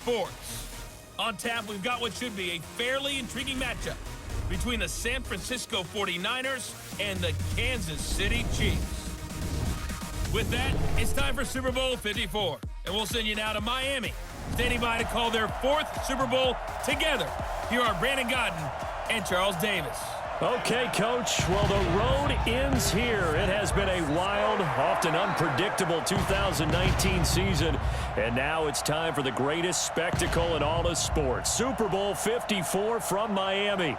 sports. On tap, we've got what should be a fairly intriguing matchup between the San Francisco 49ers and the Kansas City Chiefs. With that, it's time for Super Bowl 54, and we'll send you now to Miami, standing by to call their 4th Super Bowl together. Here are Brandon Gaudin and Charles Davis. Okay, Coach. Well, the road ends here. It has been a wild, often unpredictable 2019 season, and now it's time for the greatest spectacle in all of sports. Super Bowl 54 from Miami.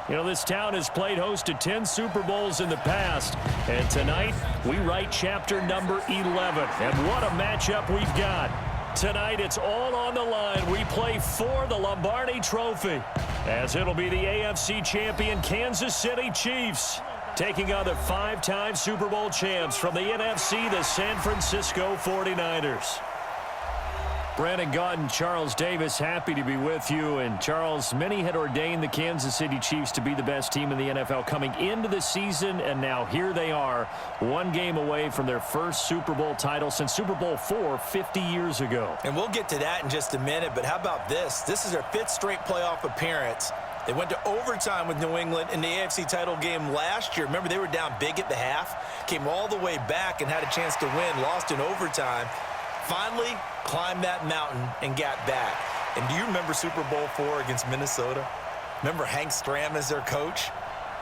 You know, this town has played host to 10 Super Bowls in the past, and tonight we write chapter number 11. And what a matchup we've got. Tonight, it's all on the line. We play for the Lombardi Trophy, as it'll be the AFC champion Kansas City Chiefs taking on the 5-time Super Bowl champs from the NFC, the San Francisco 49ers. Brandon Gaudin, Charles Davis, happy to be with you. And Charles, many had ordained the Kansas City Chiefs to be the best team in the NFL coming into the season, and now here they are, one game away from their first Super Bowl title since Super Bowl IV 50 years ago. And we'll get to that in just a minute, but how about this? This is their 5th straight playoff appearance. They went to overtime with New England in the AFC title game last year. Remember, they were down big at the half, came all the way back and had a chance to win, lost in overtime. Finally climbed that mountain and got back. And do you remember Super Bowl IV against Minnesota? Remember Hank Stram as their coach?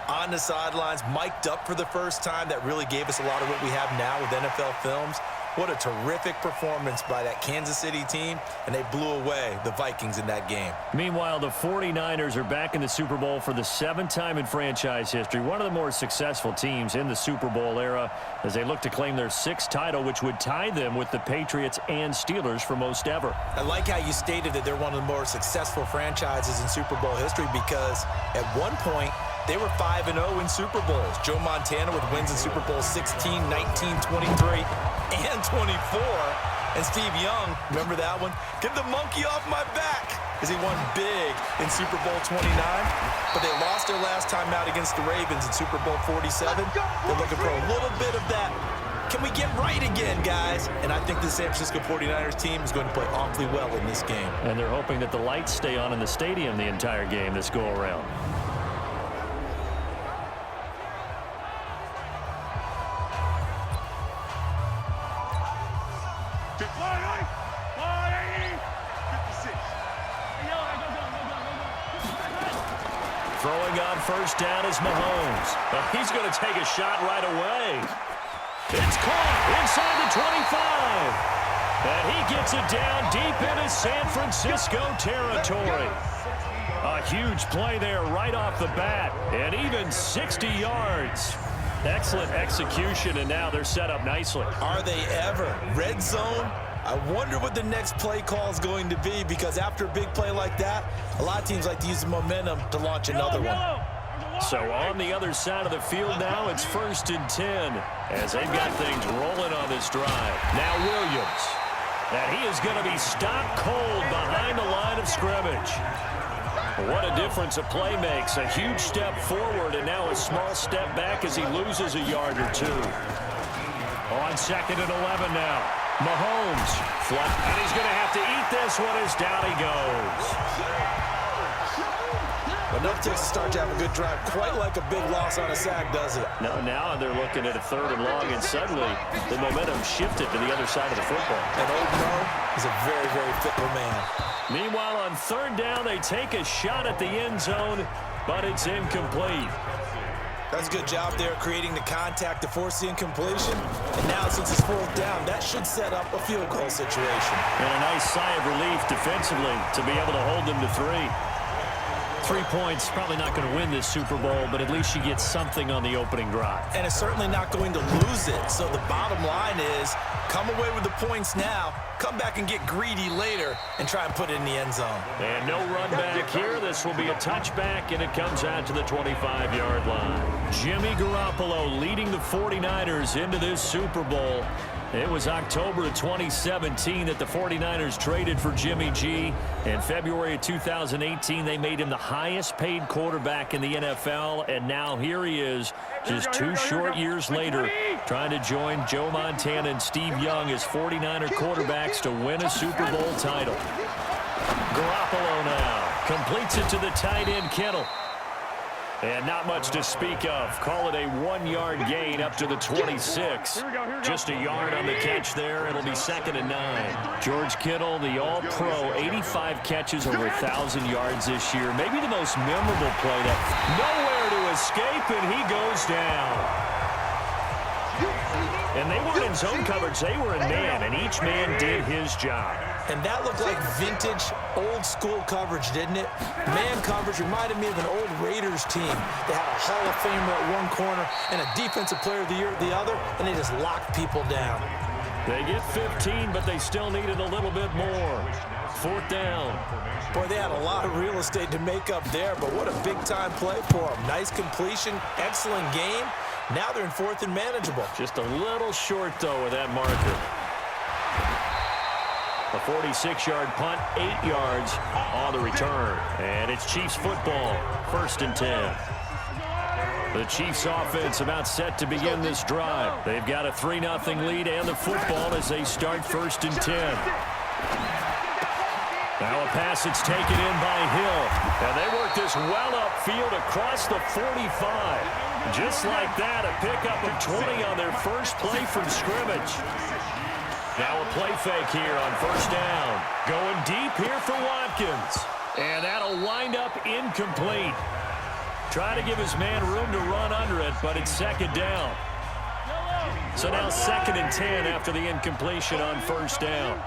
On the sidelines, mic'd up for the first time. That really gave us a lot of what we have now with NFL films. What a terrific performance by that Kansas City team, and they blew away the Vikings in that game. Meanwhile, the 49ers are back in the Super Bowl for the 7th time in franchise history, one of the more successful teams in the Super Bowl era as they look to claim their 6th title, which would tie them with the Patriots and Steelers for most ever. I like how you stated that they're one of the more successful franchises in Super Bowl history because at one point, they were 5-0 in Super Bowls. Joe Montana with wins in Super Bowl 16, 19, 23, and 24. And Steve Young, remember that one? Get the monkey off my back as he won big in Super Bowl 29. But they lost their last time out against the Ravens in Super Bowl 47. They're looking for a little bit of that. Can we get right again, guys? And I think the San Francisco 49ers team is going to play awfully well in this game. And they're hoping that the lights stay on in the stadium the entire game this go-around. Throwing on first down is Mahomes. He's going to take a shot right away. It's caught inside the 25. And he gets it down deep into San Francisco territory. A huge play there right off the bat. And even 60 yards. Excellent execution, and now they're set up nicely. Are they ever? Red zone? I wonder what the next play call is going to be, because after a big play like that, a lot of teams like to use the momentum to launch another one. So on the other side of the field now, it's 1st and 10 as they've got things rolling on this drive. Now Williams. And he is going to be stopped cold behind the line of scrimmage. What a difference a play makes. A huge step forward and now a small step back as he loses a yard or two. On 2nd and 11 now. Mahomes, and he's going to have to eat this one as down he goes. Enough to start to have a good drive, quite like a big loss on a sack, does it? No, now they're looking at a 3rd and long, and suddenly the momentum shifted to the other side of the football. And Old Mo is a very, very fickle man. Meanwhile, on 3rd down, they take a shot at the end zone, but it's incomplete. That's a good job there creating the contact to force the incompletion. And now since it's 4th down, that should set up a field goal situation. And a nice sigh of relief defensively to be able to hold them to 3. 3 points, probably not going to win this Super Bowl, but at least you get something on the opening drive. And it's certainly not going to lose it. So the bottom line is, come away with the points now, come back and get greedy later, and try and put it in the end zone. And no run back here. This will be a touchback, and it comes out to the 25-yard line. Jimmy Garoppolo leading the 49ers into this Super Bowl. It was October of 2017 that the 49ers traded for Jimmy G. In February of 2018, they made him the highest-paid quarterback in the NFL, and now here he is, just 2 short years later, trying to join Joe Montana and Steve Young as 49er quarterbacks to win a Super Bowl title. Garoppolo now completes it to the tight end, Kittle. And not much to speak of. Call it a 1-yard gain up to the 26. Just a yard on the catch there. It'll be 2nd and 9. George Kittle, the All-Pro, 85 catches, over 1,000 yards this year. Maybe the most memorable play. That nowhere to escape, and he goes down. And they weren't in zone coverage. They were in man, and each man did his job. And that looked like vintage, old-school coverage, didn't it? Man coverage reminded me of an old Raiders team. They had a Hall of Famer at one corner and a Defensive Player of the Year at the other, and they just locked people down. They get 15, but they still needed a little bit more. 4th down. Boy, they had a lot of real estate to make up there, but what a big-time play for them. Nice completion, excellent game. Now they're in 4th and manageable. Just a little short, though, with that marker. A 46-yard punt, 8 yards on the return. And it's Chiefs football, 1st and 10. The Chiefs offense about set to begin this drive. They've got a 3-0 lead and the football as they start 1st and 10. Now a pass that's taken in by Hill. And they work this well upfield across the 45. Just like that, a pickup of 20 on their first play from scrimmage. Now a play fake here on 1st down. Going deep here for Watkins. And that'll wind up incomplete. Try to give his man room to run under it, but it's 2nd down. So now 2nd and 10 after the incompletion on 1st down.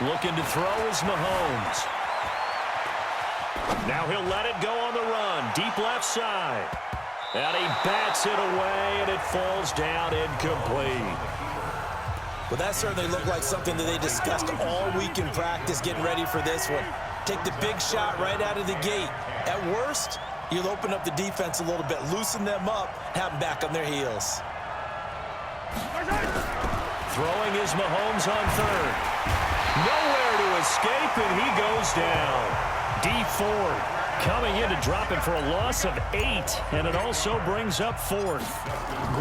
Looking to throw is Mahomes. Now he'll let it go on the run. Deep left side. And he bats it away, and it falls down incomplete. Well, that certainly looked like something that they discussed all week in practice getting ready for this one. Take the big shot right out of the gate. At worst, you'll open up the defense a little bit, loosen them up, have them back on their heels. Throwing is Mahomes on 3rd. Nowhere to escape, and he goes down. D Ford coming in to drop him for a loss of 8, and it also brings up 4th.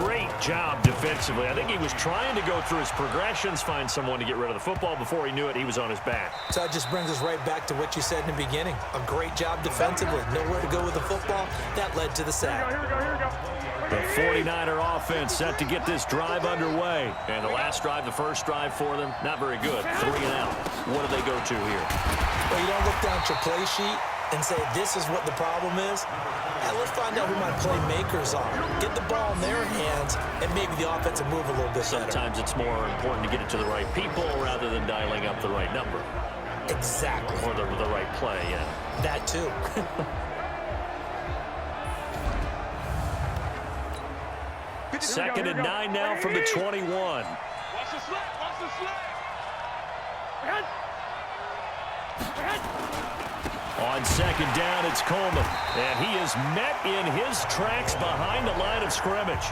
Great job defensively. I think he was trying to go through his progressions, find someone to get rid of the football. Before he knew it, he was on his back. So that just brings us right back to what you said in the beginning. A great job defensively. Nowhere to go with the football. That led to the sack. The 49er offense set to get this drive underway. And the last drive, the first drive for them, not very good. 3 and out. What do they go to here? Well, you don't look down at your play sheet and say, this is what the problem is. And let's find out who my playmakers are. Get the ball in their hands, and maybe the offense will move a little bit Sometimes better. it's more important to get it to the right people rather than dialing up the right number. Exactly. Or the right play, yeah. That too. Second and 9 now from the 21. Watch the slip. Watch the slip. On 2nd down, it's Coleman. And he is met in his tracks behind the line of scrimmage.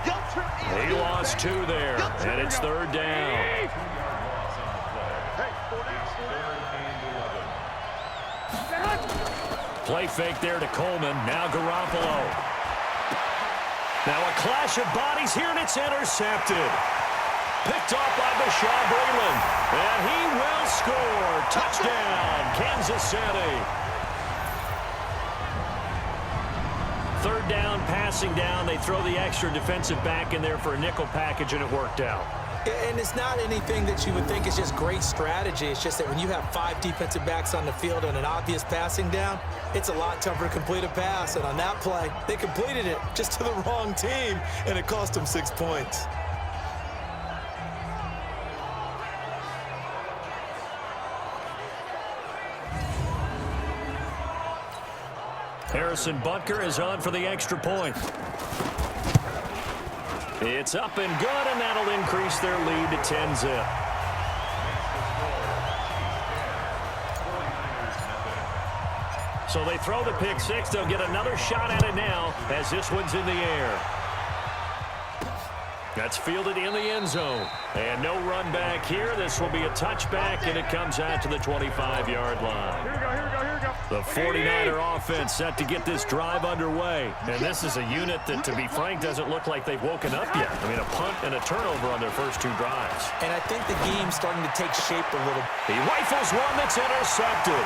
He lost 2 there, and it's 3rd down. Play fake there to Coleman. Now Garoppolo. Now a clash of bodies here, and it's intercepted. Picked off by Bashaud Breeland. And he will score. Touchdown, Kansas City. 3rd down, passing down. They throw the extra defensive back in there for a nickel package, and it worked out. And it's not anything that you would think is just great strategy. It's just that when you have 5 defensive backs on the field and an obvious passing down, it's a lot tougher to complete a pass. And on that play, they completed it just to the wrong team, and it cost them 6 points. Harrison Butker is on for the extra point. It's up and good, and that'll increase their lead to 10-zip. So they throw the pick 6. They'll get another shot at it now as this one's in the air. That's fielded in the end zone. And no run back here. This will be a touchback, and it comes out to the 25-yard line. Here we go. The 49er offense set to get this drive underway. And this is a unit that, to be frank, doesn't look like they've woken up yet. I mean, a punt and a turnover on their first two drives. And I think the game's starting to take shape a little. He rifles one that's intercepted.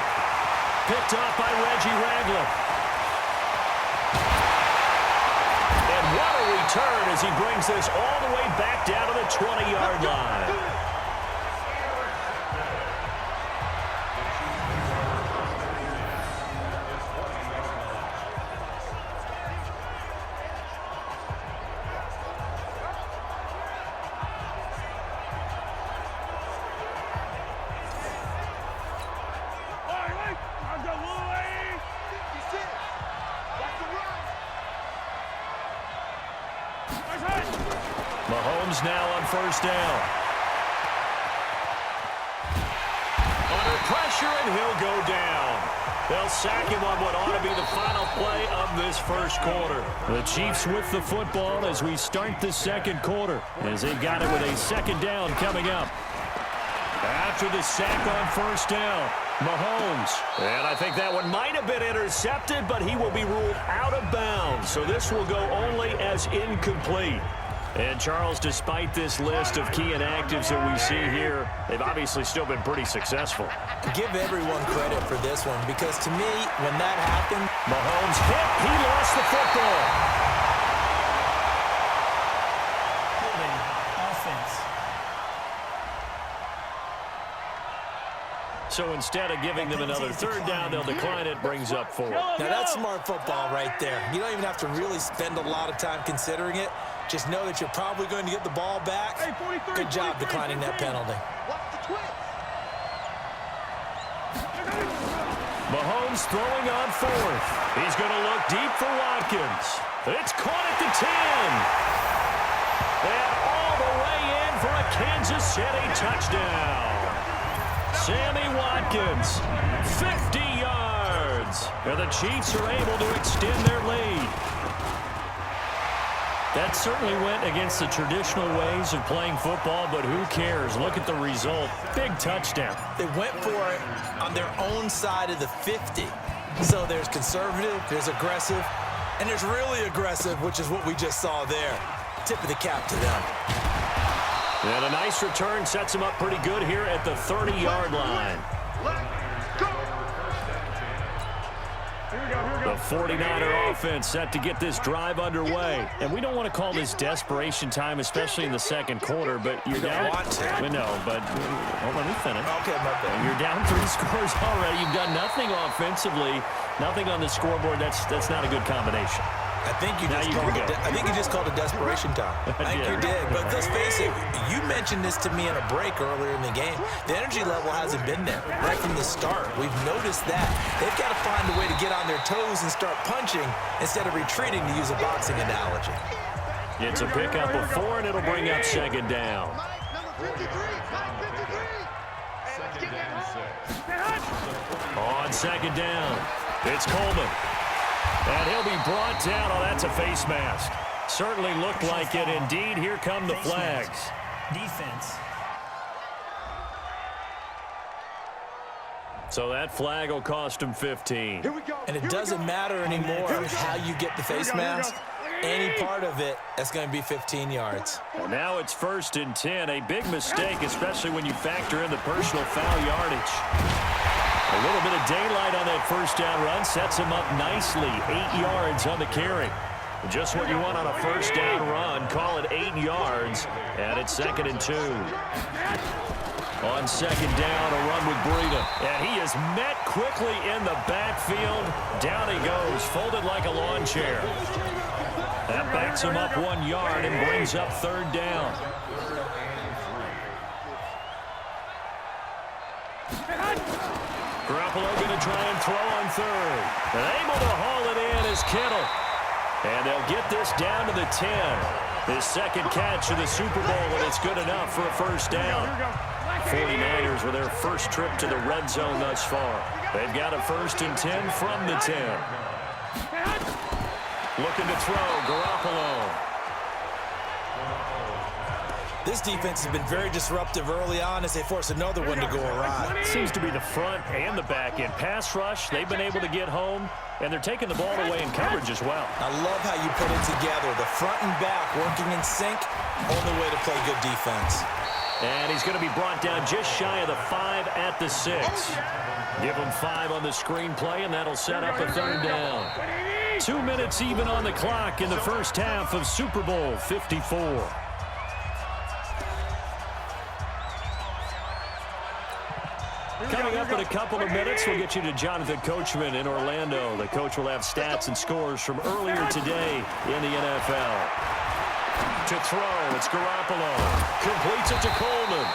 Picked off by Reggie Ragland. What a return as he brings this all the way back down to the 20-yard line. Mahomes now on first down. Under pressure, and he'll go down. They'll sack him on what ought to be the final play of this first quarter. The Chiefs with the football as we start the second quarter, as they've got it with a second down coming up. After the sack on first down, Mahomes. And I think that one might have been intercepted, but he will be ruled out of bounds. So this will go only as incomplete. And, Charles, despite this list of key inactives that we see here, they've obviously still been pretty successful. Give everyone credit for this one, because to me, when that happened, Mahomes hit. He lost the football. Offense. So instead of giving them another third down, they'll decline it, brings up 4. now that's smart football right there. You don't even have to really spend a lot of time considering it. Just know that you're probably going to get the ball back. Hey, 43, Good job declining that penalty. Mahomes throwing on fourth. He's going to look deep for Watkins. It's caught at the 10. And all the way in for a Kansas City touchdown. Sammy Watkins, 50 yards. And the Chiefs are able to extend their lead. That certainly went against the traditional ways of playing football, but who cares? Look at the result. Big touchdown. They went for it on their own side of the 50. So there's conservative, there's aggressive, and there's really aggressive, which is what we just saw there. Tip of the cap to them. And a nice return sets him up pretty good here at the 30-yard line. The 49er offense set to get this drive underway. And we don't want to call this desperation time, especially in the second quarter, but you're down. No, but let me finish. Okay, my bad. You're down 3 scores already. You've done nothing offensively, nothing on the scoreboard. That's not a good combination. I think you just called it desperation time. I think you did. But let's face it, you mentioned this to me in a break earlier in the game. The energy level hasn't been there right from the start. We've noticed that. They've got to find a way to get on their toes and start punching instead of retreating, to use a boxing analogy. It's a pickup of 4, and it'll bring up second down. On second down, it's Coleman. And he'll be brought down. Oh, that's a face mask. Certainly looked like it. Indeed, here come the flags. Defense. So that flag will cost him 15. And it doesn't matter anymore how you get the face mask. Any part of it, that's going to be 15 yards. And now it's 1st and 10. A big mistake, especially when you factor in the personal foul yardage. A little bit of daylight on that first down run sets him up nicely. 8 yards on the carry. Just what you want on a first down run. Call it 8 yards. And it's 2nd and 2. On second down, a run with Breida. And he is met quickly in the backfield. Down he goes, folded like a lawn chair. That backs him up 1 yard and brings up 3rd down. Garoppolo going to try and throw on 3rd. And able to haul it in is Kittle. And they'll get this down to the 10. His second catch of the Super Bowl, and it's good enough for a first down. 49ers with their first trip to the red zone thus far. They've got a 1st and 10 from the 10. Looking to throw, Garoppolo. This defense has been very disruptive early on as they force another one to go awry. Seems to be the front and the back end. Pass rush, they've been able to get home, and they're taking the ball away in coverage as well. I love how you put it together. The front and back working in sync, only way to play good defense. And he's going to be brought down just shy of the 5 at the 6. Give him 5 on the screenplay, and that'll set up a 3rd down. 2 minutes even on the clock in the first half of Super Bowl 54. Coming up in a couple of minutes, we'll get you to Jonathan Coachman in Orlando. The coach will have stats and scores from earlier today in the NFL. To throw, it's Garoppolo. Completes it to Coleman.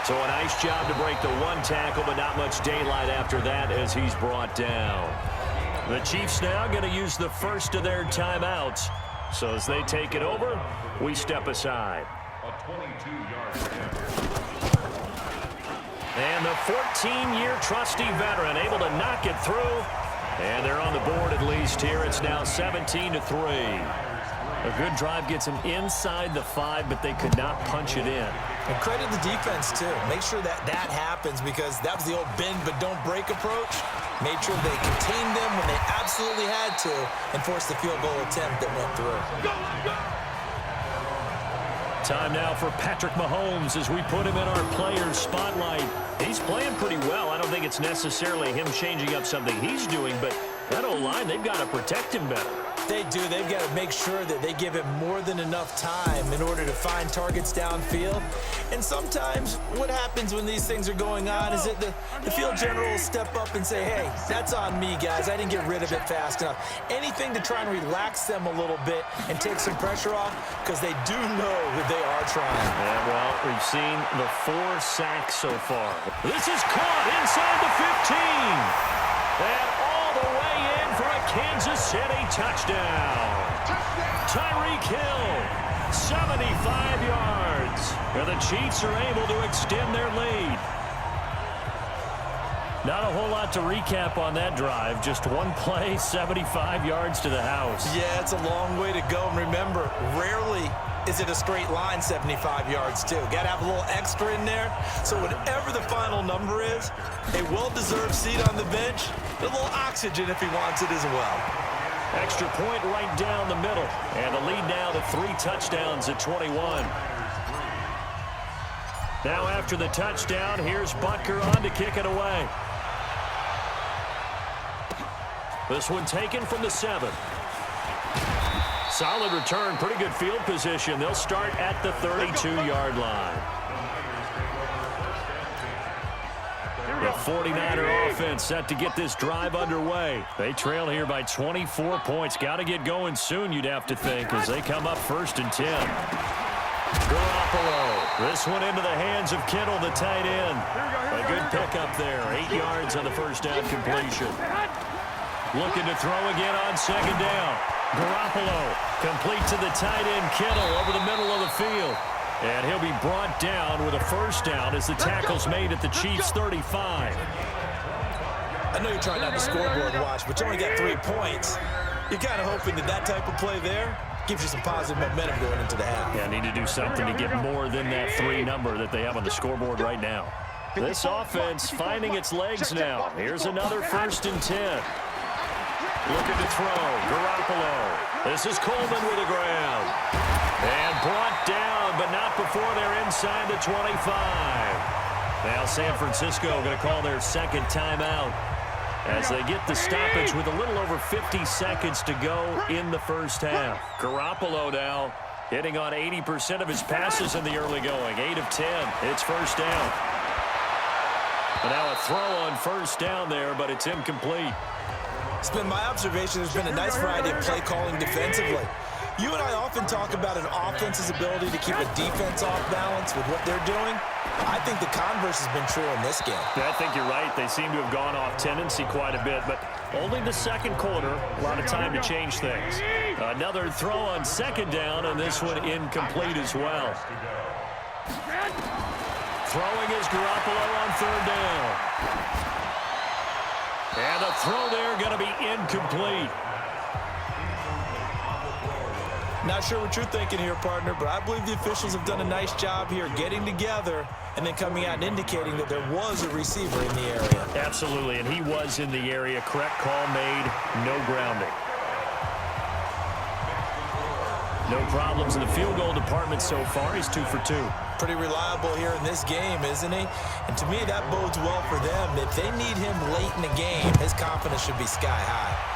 So a nice job to break the 1 tackle, but not much daylight after that as he's brought down. The Chiefs now going to use the first of their timeouts. So as they take it over, we step aside. A 22-yard And the 14-year trusty veteran able to knock it through. And they're on the board at least here. It's now 17-3. A good drive gets them inside the 5, but they could not punch it in. And credit the defense, too. Make sure that happens because that was the old bend but don't break approach. Made sure they contained them when they absolutely had to and forced the field goal attempt that went through. Time now for Patrick Mahomes as we put him in our players' spotlight. He's playing pretty well. I don't think it's necessarily him changing up something he's doing, but that O-line, they've got to protect him better. They do. They've got to make sure that they give him more than enough time in order to find targets downfield. And sometimes what happens when these things are going on is that the field general will step up and say, hey, that's on me, guys. I didn't get rid of it fast enough. Anything to try and relax them a little bit and take some pressure off because they do know that they are trying. Yeah, well, we've seen the 4 sacks so far. This is caught inside the 15. And all the way in for a Kansas City touchdown. Tyreek Hill, 75 yards. And the Chiefs are able to extend their lead. Not a whole lot to recap on that drive. Just one play, 75 yards to the house. Yeah, it's a long way to go. And remember, rarely is it a straight line 75 yards, too. Got to have a little extra in there. So whatever the final number is, a well-deserved seat on the bench, a little oxygen if he wants it as well. Extra point right down the middle. And the lead now to 3 touchdowns at 21. Now after the touchdown, here's Butker on to kick it away. This one taken from the 7. Solid return, pretty good field position. They'll start at the 32-yard line. The 49er offense set to get this drive underway. They trail here by 24 points. Got to get going soon, you'd have to think, as they come up 1st and 10. Garoppolo. This one into the hands of Kittle, the tight end. A good pickup there. 8 yards on the first down completion. Looking to throw again on 2nd down. Garoppolo complete to the tight end Kittle over the middle of the field. And he'll be brought down with a 1st down as the tackle's made at the Chiefs' 35. I know you're trying not to scoreboard watch, but you only got 3 points. You're kind of hoping that type of play there gives you some positive momentum going into the half. Yeah, need to do something to get more than that 3 number that they have on the scoreboard right now. This offense finding its legs now. Here's another 1st and 10. Looking to throw. Garoppolo. This is Coleman with the ground. And brought down, but not before they're inside the 25. Now San Francisco going to call their 2nd timeout as they get the stoppage with a little over 50 seconds to go in the first half. Garoppolo now hitting on 80% of his passes in the early going. 8 of 10. It's 1st down. But now a throw on 1st down there, but it's incomplete. It's been my observation there's been a nice variety of play calling defensively. You and I often talk about an offense's ability to keep a defense off balance with what they're doing. I think the converse has been true in this game. Yeah, I think you're right. They seem to have gone off tendency quite a bit, but only the 2nd quarter. A lot of time to change things. Another throw on 2nd down, and this one incomplete as well. Throwing is Garoppolo on 3rd down. And the throw there going to be incomplete. Not sure what you're thinking here, partner, but I believe the officials have done a nice job here getting together and then coming out and indicating that there was a receiver in the area. Absolutely, and he was in the area. Correct call made, no grounding. No problems in the field goal department so far. He's 2 for 2. Pretty reliable here in this game, isn't he? And to me, that bodes well for them. If they need him late in the game, his confidence should be sky high.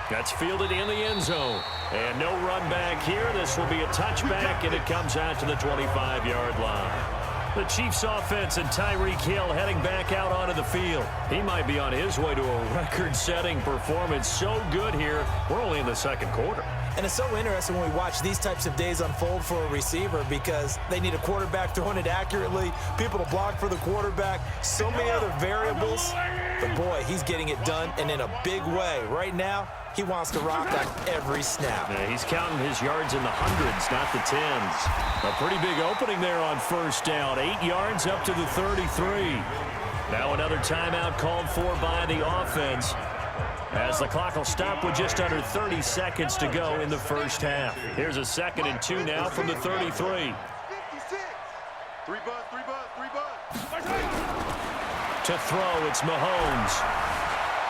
That's fielded in the end zone. And no run back here. This will be a touchback, and it comes out to the 25-yard line. The Chiefs offense and Tyreek Hill heading back out onto the field. He might be on his way to a record-setting performance. So good here. We're only in the second quarter. And it's so interesting when we watch these types of days unfold for a receiver because they need a quarterback throwing it accurately, people to block for the quarterback, so many other variables. But, boy, he's getting it done and in a big way. Right now, he wants to rock on every snap. Yeah, he's counting his yards in the hundreds, not the tens. A pretty big opening there on first down. 8 yards up to the 33. Now another timeout called for by the offense, as the clock will stop with just under 30 seconds to go in the first half. Here's a 2nd and 2 now from the 33. 56. 3 bud. To throw, it's Mahomes.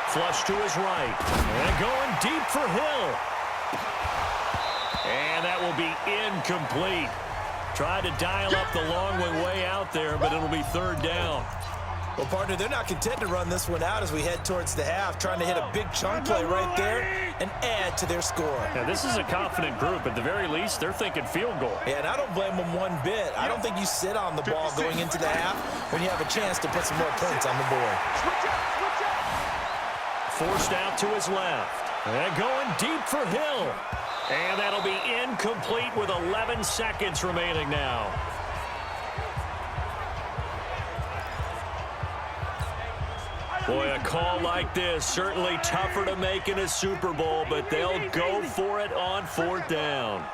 Flush to his right. And going deep for Hill. And that will be incomplete. Tried to dial up the long way out there, but it'll be 3rd down. Well, partner, they're not content to run this one out as we head towards the half, trying to hit a big chunk play right there and add to their score. Now, this is a confident group. At the very least, they're thinking field goal. Yeah, and I don't blame them one bit. I don't think you sit on the ball going into the half when you have a chance to put some more points on the board. Forced out to his left. And going deep for Hill. And that'll be incomplete with 11 seconds remaining now. Boy, a call like this, certainly tougher to make in a Super Bowl, but they'll go for it on 4th down.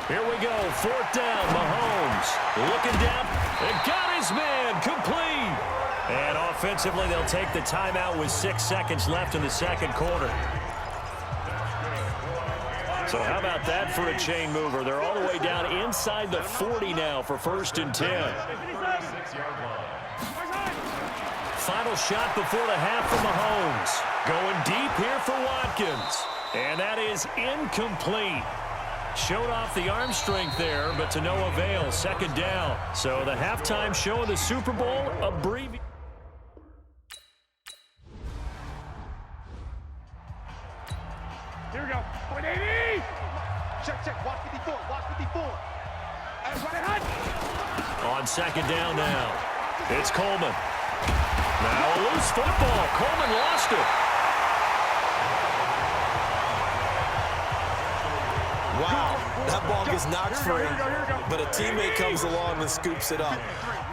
Here we go, 4th down, Mahomes looking down and got his man complete. And offensively, they'll take the timeout with 6 seconds left in the second quarter. So how about that for a chain mover? They're all the way down inside the 40 now for 1st and 10. Final shot before the half for Mahomes. Going deep here for Watkins. And that is incomplete. Showed off the arm strength there, but to no avail. 2nd down. So the halftime show of the Super Bowl abbreviated. Here we go. 180. Check. Watch 54. Watch 54. Everybody hot. On 2nd down now. It's Coleman. Now a loose football. Coleman lost it. Wow, that ball gets knocked free, but a teammate comes along and scoops it up.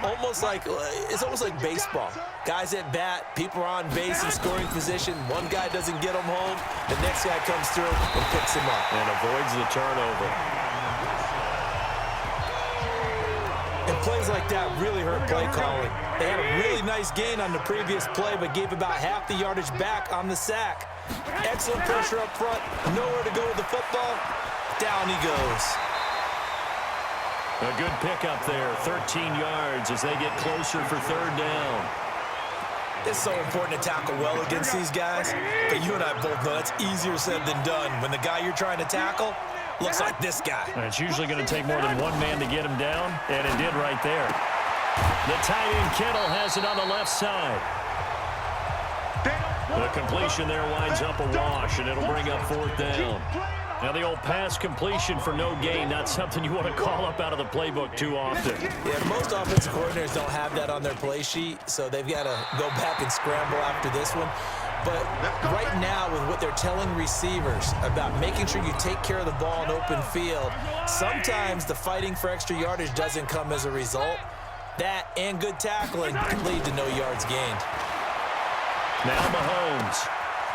It's almost like baseball. Guys at bat, people are on base in scoring position. One guy doesn't get him home. The next guy comes through and picks him up. And avoids the turnover. And plays like that really hurt play calling. They had a really nice gain on the previous play, but gave about half the yardage back on the sack. Excellent pressure up front. Nowhere to go with the football. Down he goes. A good pickup there, 13 yards as they get closer for 3rd down. It's so important to tackle well against these guys, but you and I both know that's easier said than done. When the guy you're trying to tackle looks like this guy. And it's usually going to take more than one man to get him down, and it did right there. The tight end Kittle has it on the left side. The completion there winds up a wash, and it'll bring up 4th down. Now the old pass completion for no gain, not something you want to call up out of the playbook too often. Yeah, most offensive coordinators don't have that on their play sheet, so they've got to go back and scramble after this one. But right now, with what they're telling receivers about making sure you take care of the ball in open field, sometimes the fighting for extra yardage doesn't come as a result. That and good tackling can lead to no yards gained. Now Mahomes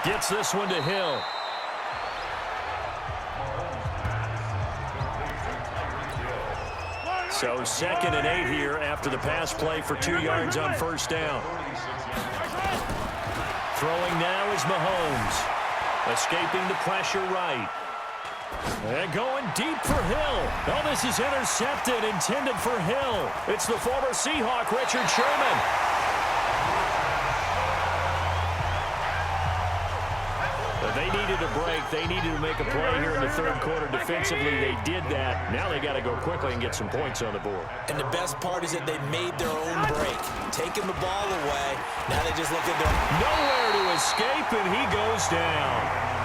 gets this one to Hill. So 2nd and 8 here after the pass play for 2 yards on 1st down. Throwing now is Mahomes. Escaping the pressure right. And going deep for Hill. Oh, this is intercepted, intended for Hill. It's the former Seahawk, Richard Sherman. But they needed a break. They needed to make a play here in the third quarter. Defensively, they did that. Now they got to go quickly and get some points on the board. And the best part is that they made their own break, taking the ball away. Now they just look at their... Nowhere to escape, and he goes down.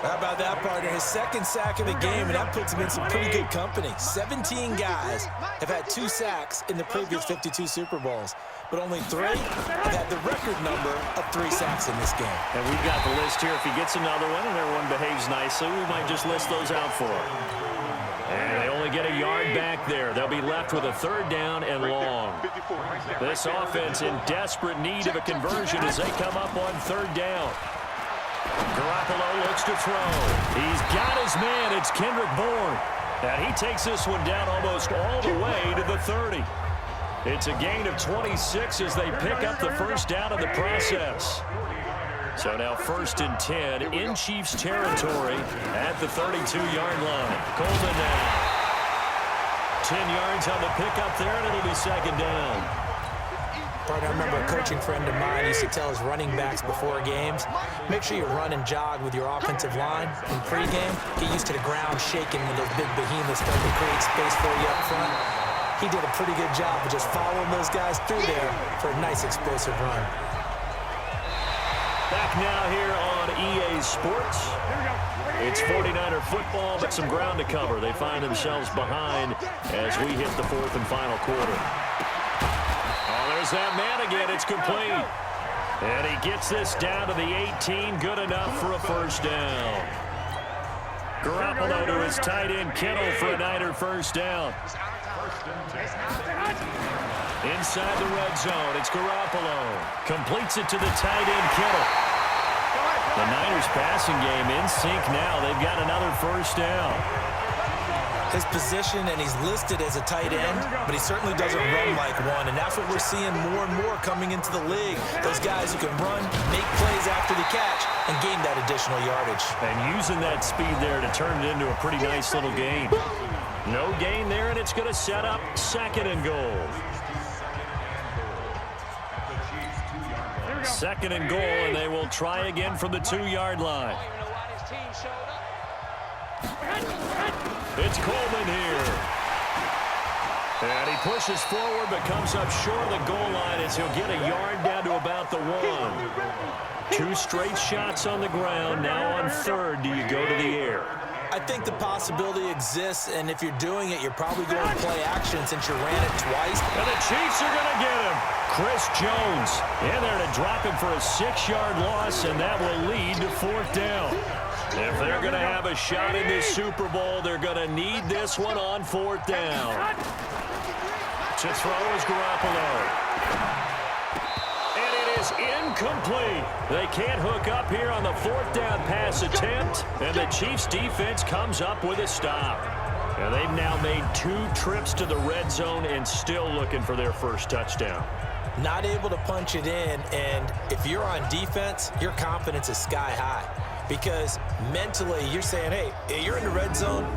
How about that, partner? His second sack of the game, and that puts him in some pretty good company. 17 guys have had 2 sacks in the previous 52 Super Bowls, but only 3 have had the record number of 3 sacks in this game. And we've got the list here. If he gets another one and everyone behaves nicely, we might just list those out for him. And they only get a yard back there. They'll be left with a third down and long. This offense in desperate need of a conversion as they come up on third down. Garoppolo looks to throw. He's got his man. It's Kendrick Bourne. And he takes this one down almost all the way to the 30. It's a gain of 26 as they pick up the first down in the process. So now 1st and 10 in Chiefs territory at the 32-yard line. Coleman now. 10 yards on the pickup there, and it'll be second down. Partner, I remember a coaching friend of mine used to tell his running backs before games, make sure you run and jog with your offensive line in pregame. Get used to the ground shaking when those big behemoths start to create space for you up front. He did a pretty good job of just following those guys through there for a nice explosive run. Back now here on EA Sports. It's 49er football, but some ground to cover. They find themselves behind as we hit the 4th and final quarter. There's that man again. It's complete. And he gets this down to the 18. Good enough for a first down. Garoppolo to his tight end Kittle for a Niner first down. Inside the red zone, it's Garoppolo. Completes it to the tight end Kittle. The Niners passing game in sync now. They've got another first down. His position, and he's listed as a tight end, but he certainly doesn't run like one, and that's what we're seeing more and more coming into the league. Those guys who can run, make plays after the catch, and gain that additional yardage. And using that speed there to turn it into a pretty nice little gain. No gain there, and it's going to set up 2nd and goal. 2nd and goal, and they will try again from the 2-yard line. It's Coleman here. And he pushes forward but comes up short of the goal line as he'll get a yard down to about the 1. 2 straight shots on the ground. Now on 3rd, do you go to the air? I think the possibility exists, and if you're doing it, you're probably going to play action since you ran it twice. And the Chiefs are going to get him. Chris Jones in there to drop him for a 6-yard loss, and that will lead to 4th down. If they're going to have a shot in this Super Bowl, they're going to need this one on 4th down. To throw is Garoppolo. And it is incomplete. They can't hook up here on the 4th down pass attempt, and the Chiefs defense comes up with a stop. And they've now made 2 trips to the red zone and still looking for their first touchdown. Not able to punch it in, and if you're on defense, your confidence is sky high. Because mentally, you're saying, hey, you're in the red zone.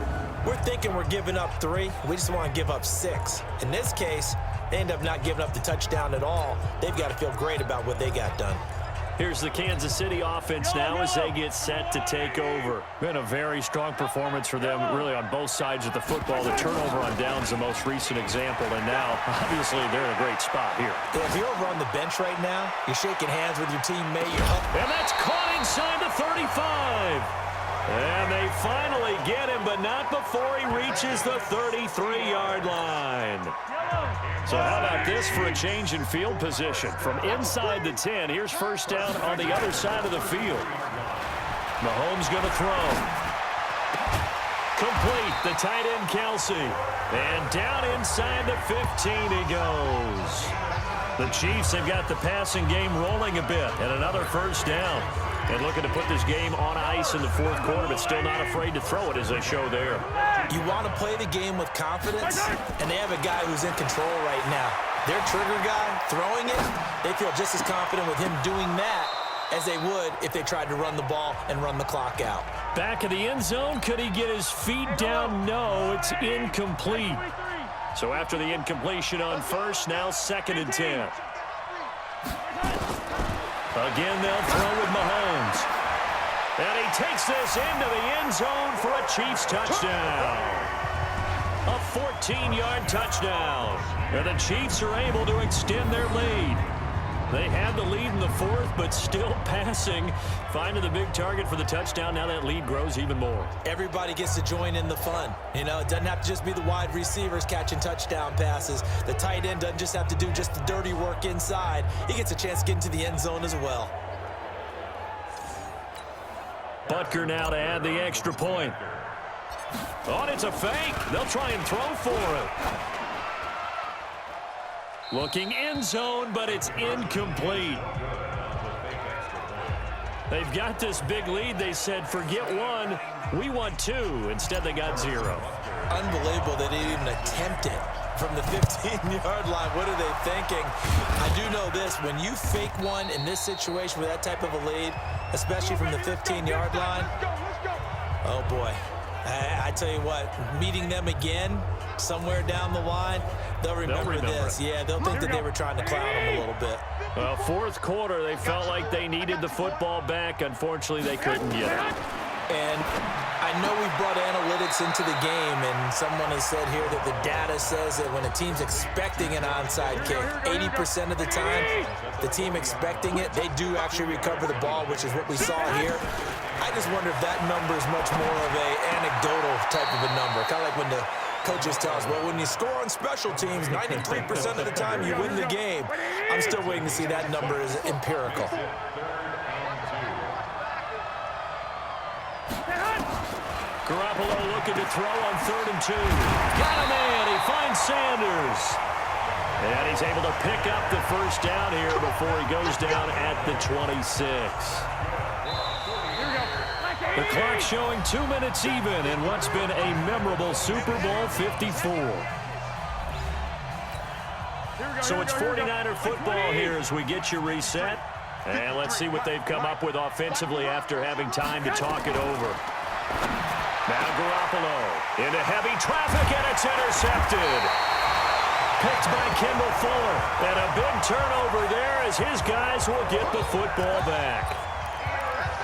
We're thinking we're giving up 3. We just want to give up 6. In this case, they end up not giving up the touchdown at all. They've got to feel great about what they got done. Here's the Kansas City offense now as they get set to take over. Been a very strong performance for them, really, on both sides of the football. The turnover on downs, the most recent example, and now, obviously, they're in a great spot here. Yeah, if you're over on the bench right now, you're shaking hands with your teammate. And that's caught inside the 35. And they finally get him, but not before he reaches the 33-yard line. So how about this for a change in field position? From inside the 10, here's first down on the other side of the field. Mahomes going to throw. Complete, the tight end Kelsey. And down inside the 15 he goes. The Chiefs have got the passing game rolling a bit, and another first down. And looking to put this game on ice in the 4th quarter, but still not afraid to throw it as they show there. You want to play the game with confidence, and they have a guy who's in control right now. Their trigger guy throwing it, they feel just as confident with him doing that as they would if they tried to run the ball and run the clock out. Back of the end zone, could he get his feet down? No, it's incomplete. So after the incompletion on first, now 2nd and 10. Again, they'll throw with Mahomes. And he takes this into the end zone for a Chiefs touchdown. A 14-yard touchdown. And the Chiefs are able to extend their lead. They had the lead in the 4th, but still passing. Finding the big target for the touchdown. Now that lead grows even more. Everybody gets to join in the fun. You know, it doesn't have to just be the wide receivers catching touchdown passes. The tight end doesn't just have to do just the dirty work inside. He gets a chance to get into the end zone as well. Butker now to add the extra point. Oh, and it's a fake. They'll try and throw for it. Looking end zone, but it's incomplete. They've got this big lead. They said, forget one, we want 2. Instead, they got 0. Unbelievable they didn't even attempt it from the 15-yard line. What are they thinking? I do know this. When you fake one in this situation with that type of a lead, especially from the 15-yard line, oh, boy. I tell you what, meeting them again somewhere down the line, they'll remember this. Yeah, they'll think that they were trying to clown them a little bit. Well, 4th quarter, they felt like they needed the football back. Unfortunately, they couldn't get it. And I know we brought analytics into the game, and someone has said here that the data says that when a team's expecting an onside kick, 80% of the time, the team expecting it, they do actually recover the ball, which is what we saw here. I just wonder if that number is much more of a anecdotal type of a number, kind of like when the coaches tell us, well, when you score on special teams, 93% of the time you win the game. I'm still waiting to see that number is empirical. Garoppolo looking to throw on 3rd and 2. Got a man. He finds Sanders. And he's able to pick up the first down here before he goes down at the 26. The clock showing 2 minutes even in what's been a memorable Super Bowl 54. So it's 49er football here as we get you reset. And let's see what they've come up with offensively after having time to talk it over. Now Garoppolo into heavy traffic, and it's intercepted. Picked by Kendall Fuller. And a big turnover there as his guys will get the football back.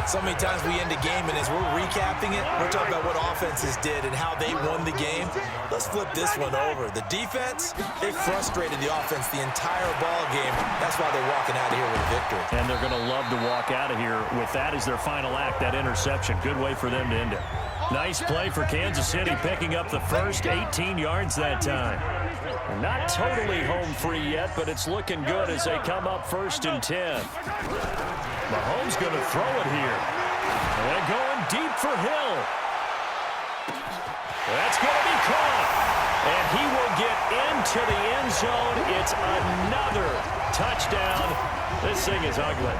So many times we end a game, and as we're recapping it, we're talking about what offenses did and how they won the game. Let's flip this one over. The defense, they frustrated the offense the entire ball game. That's why they're walking out of here with a victory. And they're going to love to walk out of here with that as their final act, that interception. Good way for them to end it. Nice play for Kansas City, picking up the first 18 yards that time. Not totally home free yet, but it's looking good as they come up 1st and 10. Mahomes going to throw it here. And going deep for Hill. That's going to be caught. And he will get into the end zone. It's another touchdown. This thing is ugly.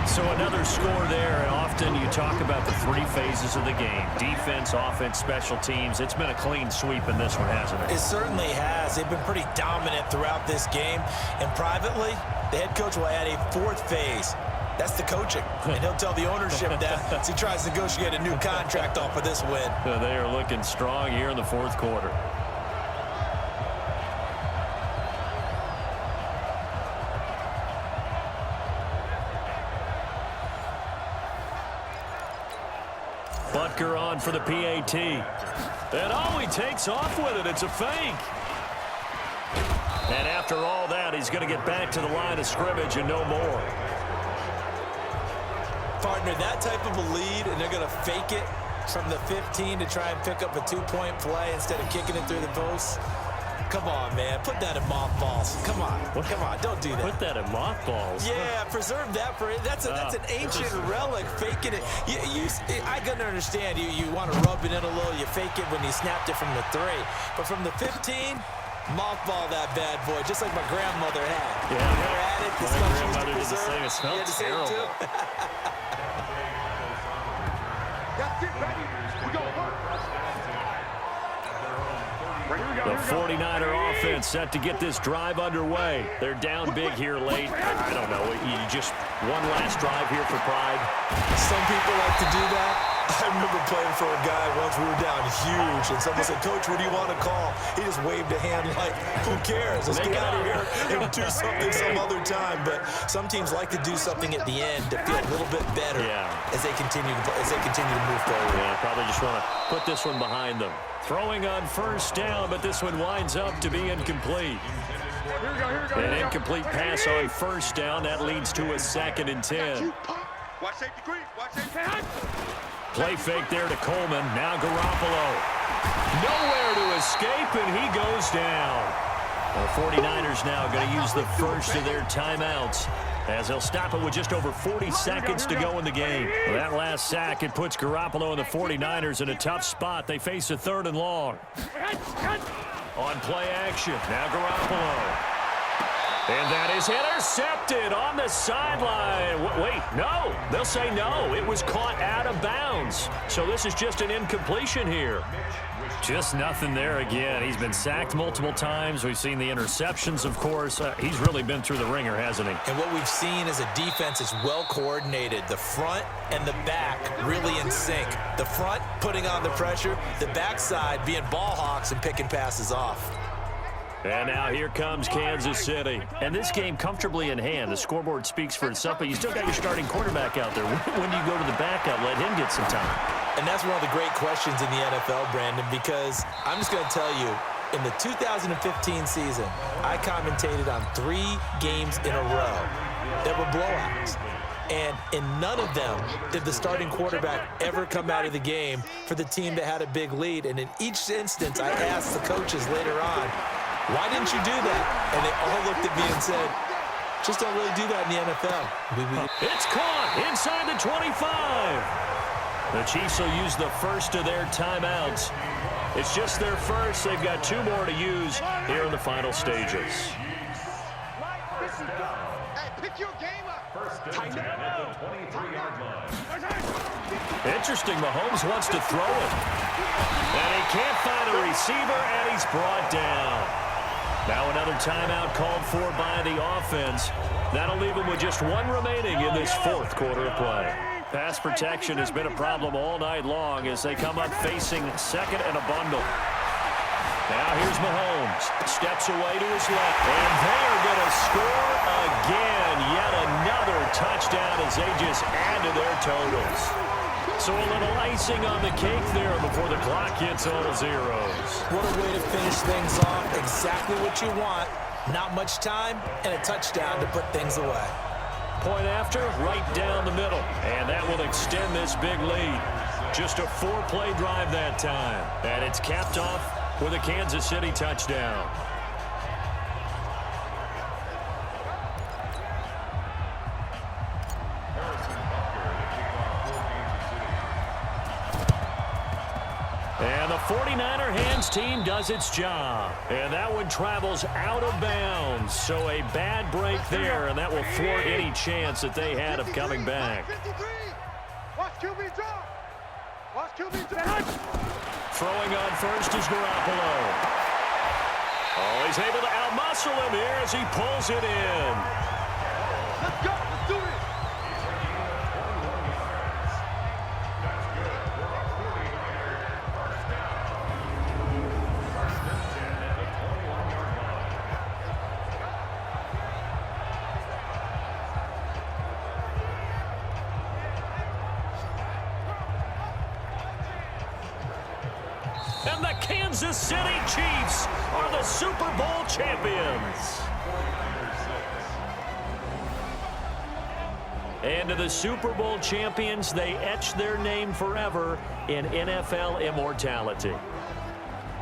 So another score there, and often you talk about the 3 phases of the game. Defense, offense, special teams. It's been a clean sweep in this one, hasn't it? It certainly has. They've been pretty dominant throughout this game. And privately, the head coach will add a 4th phase. That's the coaching. And he'll tell the ownership that as he tries to negotiate a new contract off of this win. They are looking strong here in the 4th quarter. Butker on for the PAT. And oh, he takes off with it. It's a fake. And after all that, he's going to get back to the line of scrimmage and no more. Partner, that type of a lead, and they're going to fake it from the 15 to try and pick up a 2-point play instead of kicking it through the post. Come on, man. Put that in mothballs. Come on. Come on. Don't do that. Put that in mothballs? Yeah, preserve that for it. That's an ancient relic, faking it. I can understand. You want to rub it in a little. You fake it when you snapped it from the 3. But from the 15, mothball that bad boy, just like my grandmother had. Yeah. Never had it. My grandmother did the same. It smelled terrible. That's it, baby. We go. The 49er offense set to get this drive underway. They're down big here late. I don't know. You just one last drive here for pride. Some people like to do that. I remember playing for a guy once. We were down huge, and someone said, "Coach, what do you want to call?" He just waved a hand like, "Who cares? Let's get out of here and do something some other time." But some teams like to do something at the end to feel a little bit better as they continue to play, as they continue to move forward. Yeah, probably just want to put this one behind them. Throwing on first down, but this one winds up to be incomplete. An incomplete pass on first down. That leads to a 2nd and 10. Watch safety green. Watch safety. Play fake there to Coleman. Now Garoppolo. Nowhere to escape, and he goes down. The 49ers now going to use the first of their timeouts as they'll stop it with just over 40 seconds to go in the game. Well, that last sack, it puts Garoppolo and the 49ers in a tough spot. They face a 3rd and long. On play action, now Garoppolo. And that is intercepted on the sideline. Wait, no. They'll say no. It was caught out of bounds. So this is just an incompletion here. Just nothing there again. He's been sacked multiple times. We've seen the interceptions, of course. He's really been through the ringer, hasn't he? And what we've seen is a defense is well coordinated. The front and the back really in sync. The front putting on the pressure. The backside being ball hawks and picking passes off. And now here comes Kansas City. And this game comfortably in hand. The scoreboard speaks for itself, but you still got your starting quarterback out there. When do you go to the backup, let him get some time? And that's one of the great questions in the NFL, Brandon, because I'm just going to tell you, in the 2015 season, I commentated on 3 games in a row that were blowouts. And in none of them did the starting quarterback ever come out of the game for the team that had a big lead. And in each instance, I asked the coaches later on, why didn't you do that? And they all looked at me and said, just don't really do that in the NFL. It's caught inside the 25. The Chiefs will use the first of their timeouts. It's just their first. They've got 2 more to use here in the final stages. Hey, pick your game up. First and 10 at the 23-yard line. Interesting. Mahomes wants to throw it. And he can't find a receiver, and he's brought down. Now another timeout called for by the offense. That'll leave him with just 1 remaining in this 4th quarter of play. Pass protection has been a problem all night long as they come up facing 2nd and a bundle. Now here's Mahomes. Steps away to his left. And they are going to score again. Yet another touchdown as they just add to their totals. So a little icing on the cake there before the clock hits all zeros. What a way to finish things off. Exactly what you want. Not much time and a touchdown to put things away. Point after, right down the middle. And that will extend this big lead. Just a 4-play drive that time. And it's capped off with a Kansas City touchdown. And the 49er hands team does its job. And that one travels out of bounds. So a bad break there, and that will thwart any chance that they had of coming back. Watch QB drop. Watch QB drop. Throwing on first is Garoppolo. Oh, he's able to outmuscle him here as he pulls it in. Let's go. Let's do it. And the Kansas City Chiefs are the Super Bowl champions. And to the Super Bowl champions, they etch their name forever in NFL immortality.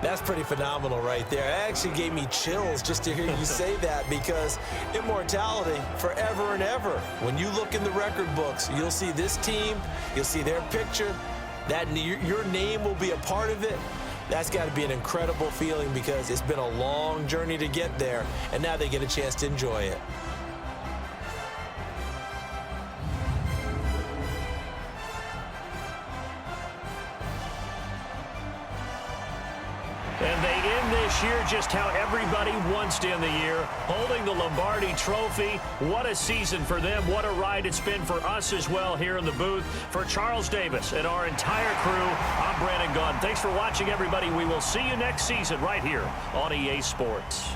That's pretty phenomenal right there. It actually gave me chills just to hear you say that, because immortality forever and ever. When you look in the record books, you'll see this team, you'll see their picture, that your name will be a part of it. That's got to be an incredible feeling, because it's been a long journey to get there, and now they get a chance to enjoy it. And they end this year just how everybody wants to end the year, holding the Lombardi Trophy. What a season for them. What a ride it's been for us as well here in the booth. For Charles Davis and our entire crew, I'm Brandon Gaudin. Thanks for watching, everybody. We will see you next season right here on EA Sports.